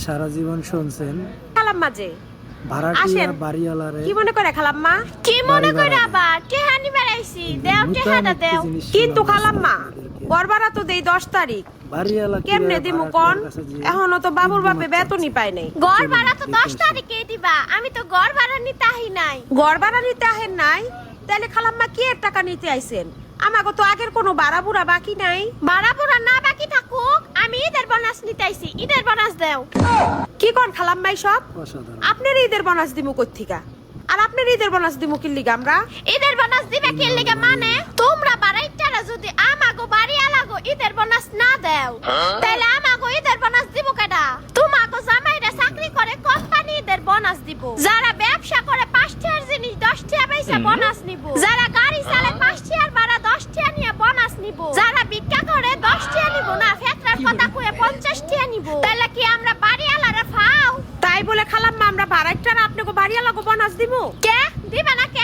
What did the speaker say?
সারা জীবন শুনছেন খালাম্মা যে ভাড়াটিয়া আসেন। বাড়িওয়ালারে কি মনে করে খালাম্মা? কি মনে বাড়ি করে ভাড়া আবার টেহানি বেড়াইছি দেও টেহাটা দেও। কিন্তু খালাম্মা গড়বাড়া তো দেই 10 তারিখ, বাড়িওয়ালা কেমনে দিমু কোন? এখনো তো বাবুর বাপে বেতনই পায় নাই। গড় ভাড়া তো 10 তারিখে দিবা, আমি তো গড় ভাড়া নিতে আহি নাই। গড়বাড়া নিতে আহেন নাই, তাহলে খালাম্মা কি এর টাকা নিতে আইছেন? আমাগো তো আগের কোনো ভাড়া বুড়া বাকি নাই। ভাড়া পুরা না বাকি থাকুক, আমি ঈদের বোনাস নিতে আইছি, ঈদের বোনাস দেও। কি কোন খালাম্মাই সব? অসাধারণ। আপনার ঈদের বোনাস দিমু কইথিকা? আর আপনার ঈদের বোনাস দিমু কি লিগা আমরা? ঈদের বোনাস দিবে কি লিগে মানে তোমরা বাড়াইটারা যদি আমাগো বাড়ি আলাগো ঈদের বোনাস না দেও তাহলে আমাগো ঈদের বোনাস দিব কেডা? তোমাগো জামাইরা চাকরি করে কোম্পানি ঈদের বোনাস দিব, যারা ব্যবসা করে 5 টাকার জিনিস 10 টাকা পয়সা বোনাস নিব, যারা গাড়ি চালায় 5 টাকার ভাড়া 10 টাকা নিয়ে বোনাস নিব, যারা ভিক্ষা করে 10 টাকা নিব না, ফেতরার কথা কয়ে 50 টাকা নিব। তাহলে কি আমরা বাড়ি আলারে ফাও? তাই বলে খালাম্মা আমরা ভাড়াইটারা আপনাকে বাড়িয়া লাগো বোনাস দিমু? কে দিবা নাকি